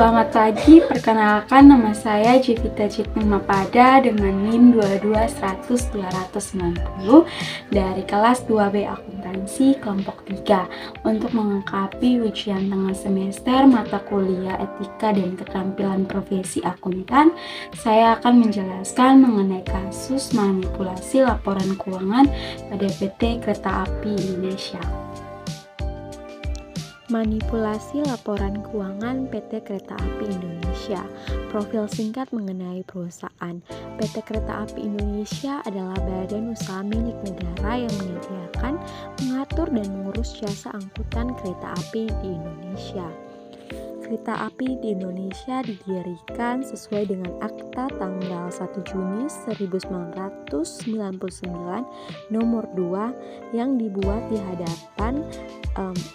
Selamat pagi, perkenalkan nama saya Jevita Citningmapada dengan NIM 22100-290 dari kelas 2B Akuntansi kelompok 3 untuk melengkapi ujian tengah semester mata kuliah Etika dan Keterampilan Profesi Akuntan. Saya akan menjelaskan mengenai kasus manipulasi laporan keuangan pada PT Kereta Api Indonesia. Manipulasi laporan keuangan PT Kereta Api Indonesia. Profil singkat mengenai perusahaan. PT Kereta Api Indonesia adalah badan usaha milik negara yang menyediakan, mengatur, dan mengurus jasa angkutan kereta api di Indonesia. Kereta api di Indonesia didirikan sesuai dengan Akta tanggal 1 Juni 1999 nomor 2 yang dibuat di hadapan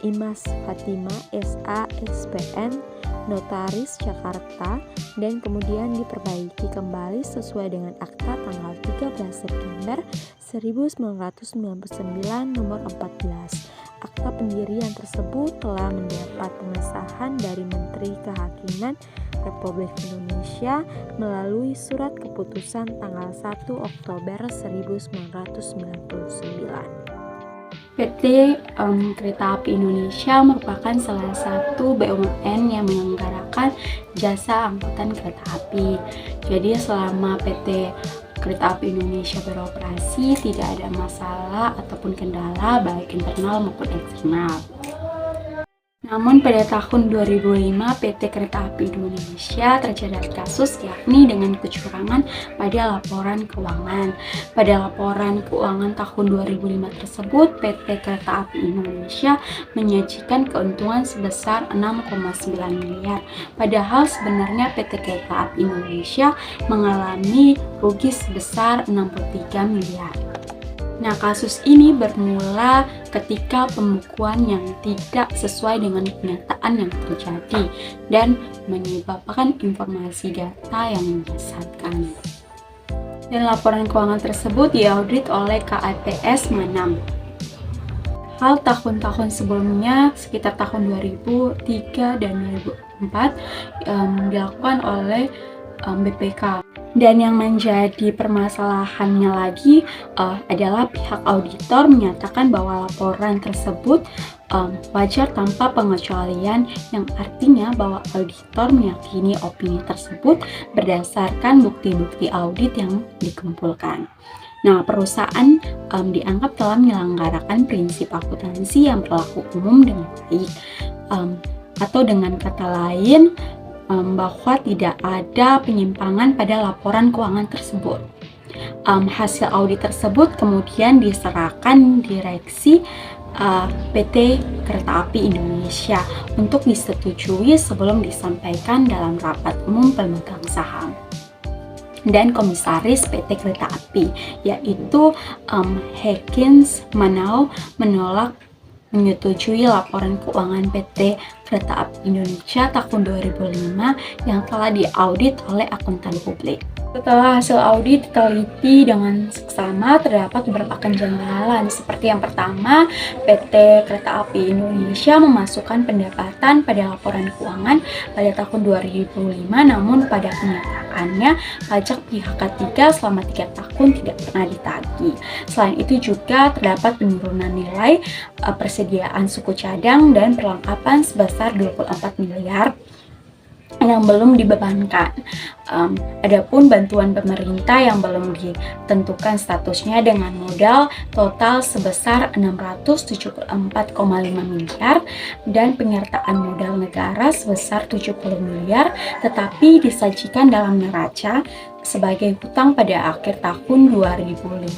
Imas Fatima SA SPN Notaris Jakarta dan kemudian diperbaiki kembali sesuai dengan Akta tanggal 13 September 1999 nomor 14. Akta pendirian tersebut telah mendapat pengesahan dari Menteri Kehakiman Republik Indonesia melalui surat keputusan tanggal 1 Oktober 1999. PT Kereta Api Indonesia merupakan salah satu BUMN yang menyelenggarakan jasa angkutan kereta api. Jadi selama PT Kereta Api Indonesia beroperasi tidak ada masalah ataupun kendala baik internal maupun eksternal. Namun pada tahun 2005 PT Kereta Api Indonesia terjerat kasus yakni dengan kecurangan pada laporan keuangan. Pada laporan keuangan tahun 2005 tersebut PT Kereta Api Indonesia menyajikan keuntungan sebesar 6,9 miliar. Padahal sebenarnya PT Kereta Api Indonesia mengalami rugi sebesar 63 miliar. Nah, kasus ini bermula ketika pembukuan yang tidak sesuai dengan kenyataan yang terjadi dan menyebabkan informasi data yang menyesatkan. Dan laporan keuangan tersebut diaudit oleh KAPS Manam. Hal tahun-tahun sebelumnya, sekitar tahun 2003 dan 2004, dilakukan oleh BPK. Dan yang menjadi permasalahannya lagi adalah pihak auditor menyatakan bahwa laporan tersebut wajar tanpa pengecualian, yang artinya bahwa auditor meyakini opini tersebut berdasarkan bukti-bukti audit yang dikumpulkan. Nah, perusahaan dianggap telah menyelenggarakan prinsip akuntansi yang berlaku umum dengan baik, atau dengan kata lain, bahwa tidak ada penyimpangan pada laporan keuangan tersebut. Hasil audit tersebut kemudian diserahkan direksi PT Kereta Api Indonesia untuk disetujui sebelum disampaikan dalam rapat umum pemegang saham. Dan komisaris PT Kereta Api yaitu Hekins Manau menolak menyetujui laporan keuangan PT Kereta Api Indonesia tahun 2005 yang telah diaudit oleh akuntan publik. Setelah hasil audit diteliti dengan seksama, terdapat beberapa kejanggalan. Seperti yang pertama, PT Kereta Api Indonesia memasukkan pendapatan pada laporan keuangan pada tahun 2005, namun pada kenyataannya pajak pihak ketiga selama 3 tahun tidak pernah ditagih. Selain itu juga terdapat penurunan nilai persediaan suku cadang dan perlengkapan sebesar 24 miliar yang belum dibebankan. Adapun bantuan pemerintah yang belum ditentukan statusnya dengan modal total sebesar 674,5 miliar dan penyertaan modal negara sebesar 70 miliar tetapi disajikan dalam neraca sebagai hutang pada akhir tahun 2005.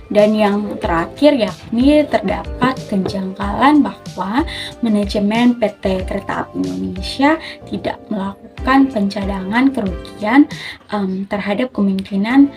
Dan yang terakhir yakni terdapat kejanggalan bahwa manajemen PT Kereta Api Indonesia tidak melakukan pencadangan kerugian terhadap kemungkinan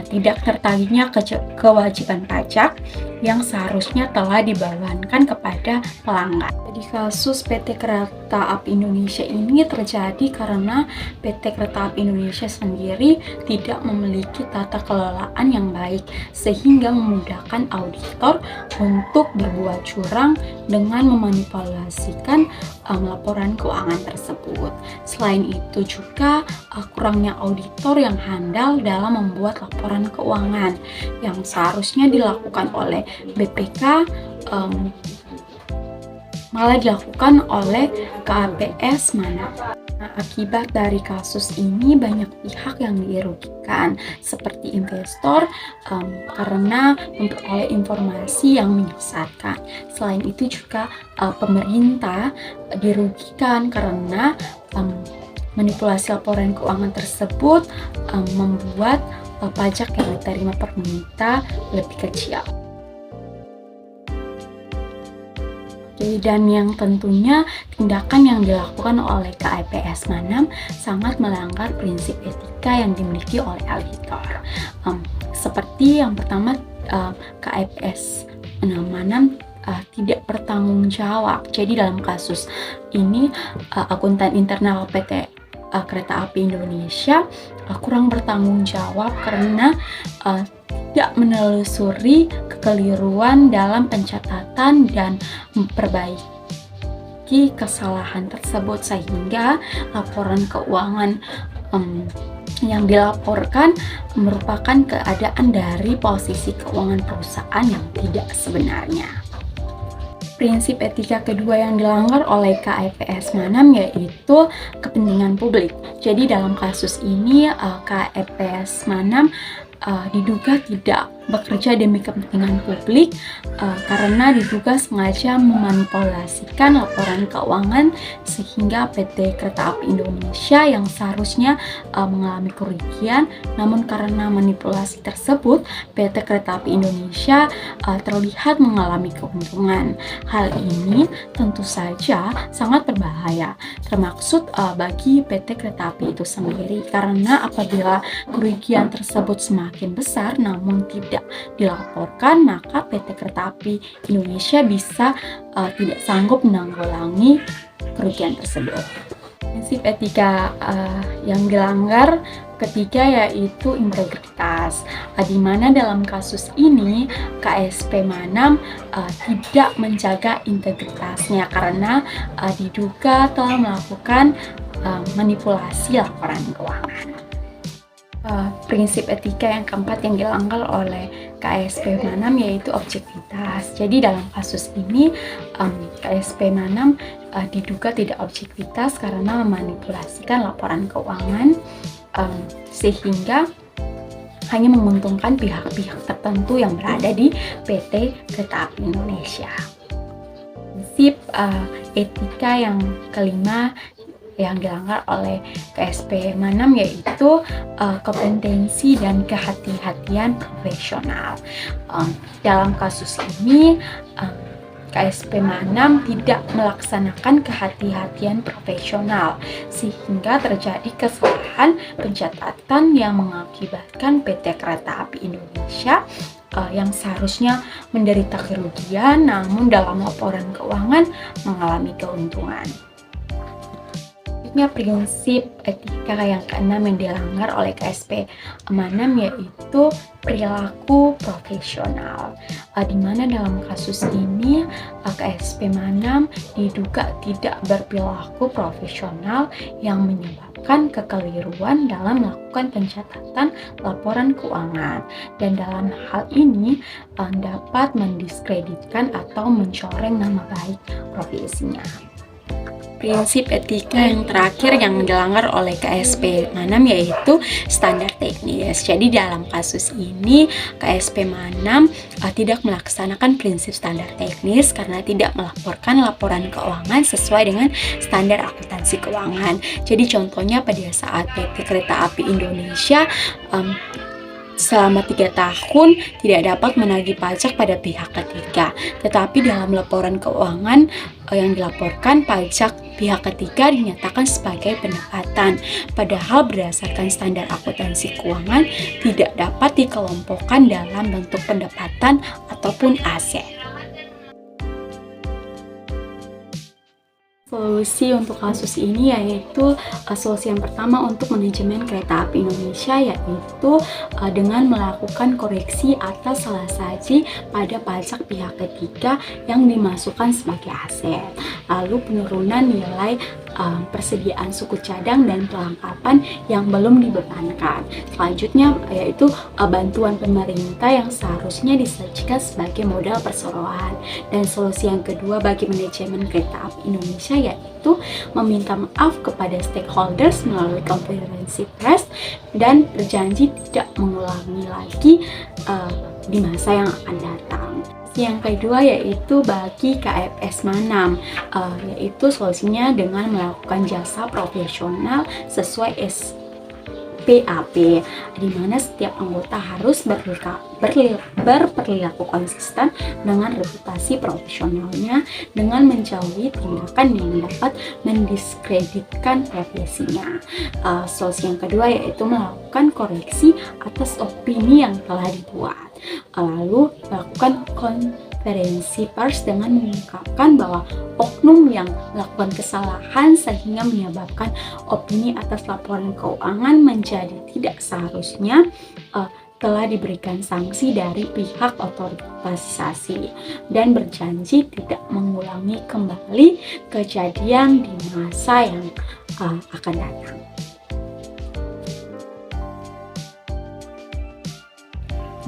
tidak tertagihnya kewajiban pajak yang seharusnya telah dibebankan kepada pelanggan. Jadi kasus PT Kereta Api Indonesia ini terjadi karena PT Kereta Api Indonesia sendiri tidak memiliki tata kelolaan yang baik, sehingga memudahkan auditor untuk berbuat curang dengan memanipulasikan laporan keuangan tersebut. Selain itu juga kurangnya auditor yang handal dalam membuat laporan keuangan yang seharusnya dilakukan oleh BPK malah dilakukan oleh KAPS Manam. Nah, akibat dari kasus ini banyak pihak yang dirugikan, seperti investor karena memperoleh informasi yang menyesatkan. Selain itu juga pemerintah dirugikan karena manipulasi laporan keuangan tersebut membuat pajak yang diterima pemerintah lebih kecil. Dan yang tentunya tindakan yang dilakukan oleh KAPS Manam sangat melanggar prinsip etika yang dimiliki oleh auditor. Seperti yang pertama, KAPS Manam tidak bertanggung jawab. Jadi dalam kasus ini akuntan internal PT Kereta Api Indonesia kurang bertanggung jawab karena tidak menelusuri kekeliruan dalam pencatatan dan memperbaiki kesalahan tersebut, sehingga laporan keuangan yang dilaporkan merupakan keadaan dari posisi keuangan perusahaan yang tidak sebenarnya. Prinsip etika kedua yang dilanggar oleh KAPS Manam yaitu kepentingan publik. Jadi dalam kasus ini KAPS Manam diduga tidak bekerja demi kepentingan publik karena diduga sengaja memanipulasikan laporan keuangan sehingga PT Kereta Api Indonesia yang seharusnya mengalami kerugian, namun karena manipulasi tersebut PT Kereta Api Indonesia terlihat mengalami keuntungan. Hal ini tentu saja sangat berbahaya, termaksud bagi PT Kereta Api itu sendiri, karena apabila kerugian tersebut semakin besar namun tidak dilaporkan, maka PT Kereta Api Indonesia bisa tidak sanggup menanggulangi kerugian tersebut. Prinsip etika yang dilanggar ketiga yaitu integritas, di mana dalam kasus ini KSP Manam tidak menjaga integritasnya karena diduga telah melakukan manipulasi laporan keuangan. Prinsip etika yang keempat yang dilanggar oleh KSP Manam yaitu objektivitas. Jadi dalam kasus ini KSP Manam diduga tidak objektivitas karena memanipulasikan laporan keuangan sehingga hanya menguntungkan pihak-pihak tertentu yang berada di PT Kereta Api Indonesia. Prinsip etika yang kelima yang dilanggar oleh KSP Manam yaitu kompetensi dan kehati-hatian profesional. Dalam kasus ini KSP Manam tidak melaksanakan kehati-hatian profesional sehingga terjadi kesalahan pencatatan yang mengakibatkan PT Kereta Api Indonesia yang seharusnya menderita kerugian namun dalam laporan keuangan mengalami keuntungan. Prinsip etika yang keenam yang dilanggar oleh KSP Manam yaitu perilaku profesional, di mana dalam kasus ini KSP Manam diduga tidak berperilaku profesional yang menyebabkan kekeliruan dalam melakukan pencatatan laporan keuangan, dan dalam hal ini dapat mendiskreditkan atau mencoreng nama baik profesinya. Prinsip etika yang terakhir yang dilanggar oleh KSP Manam yaitu standar teknis. Jadi dalam kasus ini KSP Manam tidak melaksanakan prinsip standar teknis karena tidak melaporkan laporan keuangan sesuai dengan standar akuntansi keuangan. Jadi contohnya pada saat PT Kereta Api Indonesia selama 3 tahun tidak dapat menagih pajak pada pihak ketiga, tetapi dalam laporan keuangan yang dilaporkan pajak pihak ketiga dinyatakan sebagai pendapatan. Padahal berdasarkan standar akuntansi keuangan tidak dapat dikelompokkan dalam bentuk pendapatan ataupun aset. Solusi untuk kasus ini yaitu solusi yang pertama untuk manajemen kereta api Indonesia, yaitu dengan melakukan koreksi atas salah saji pada pajak pihak ketiga yang dimasukkan sebagai aset, lalu penurunan nilai persediaan suku cadang dan perlengkapan yang belum dibebankan. Selanjutnya yaitu bantuan pemerintah yang seharusnya disajikan sebagai modal perseroan. Dan solusi yang kedua bagi manajemen kereta api Indonesia yaitu meminta maaf kepada stakeholders melalui konferensi pers dan berjanji tidak mengulangi lagi di masa yang akan datang. Yang kedua yaitu bagi KFS Manam, yaitu solusinya dengan melakukan jasa profesional sesuai SPAP, di mana setiap anggota harus berperilaku konsisten dengan reputasi profesionalnya dengan menjauhi tindakan yang dapat mendiskreditkan profesinya. Solusi yang kedua yaitu melakukan koreksi atas opini yang telah dibuat. Lalu melakukan konferensi pers dengan mengungkapkan bahwa oknum yang melakukan kesalahan sehingga menyebabkan opini atas laporan keuangan menjadi tidak seharusnya telah diberikan sanksi dari pihak otorisasi dan berjanji tidak mengulangi kembali kejadian di masa yang akan datang.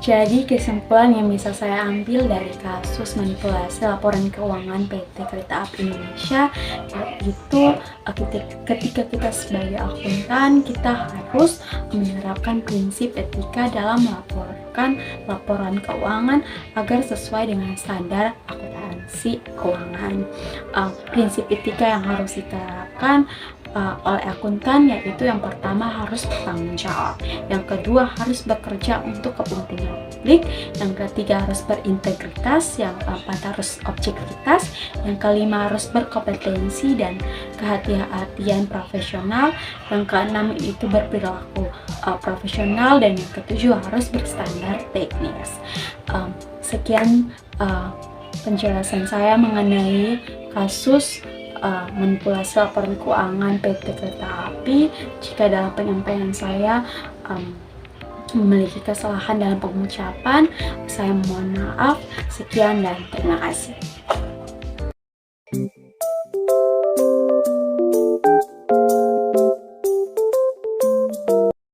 Jadi kesimpulan yang bisa saya ambil dari kasus manipulasi laporan keuangan PT Kereta Api Indonesia yaitu ketika kita sebagai akuntan kita harus menerapkan prinsip etika dalam melaporkan laporan keuangan agar sesuai dengan standar akuntansi keuangan. Prinsip etika yang harus diterapkan oleh akuntan yaitu yang pertama harus bertanggung jawab, yang kedua harus bekerja untuk kepentingan publik, yang ketiga harus berintegritas, yang keempat harus objektivitas, yang kelima harus berkompetensi dan kehati-hatian profesional, yang keenam itu berperilaku profesional, dan yang ketujuh harus berstandar teknis. Sekian penjelasan saya mengenai kasus manipulasi laporan keuangan PT Kereta Api. Jika dalam penyampaian saya memiliki kesalahan dalam pengucapan, saya mohon maaf. Sekian dan terima kasih.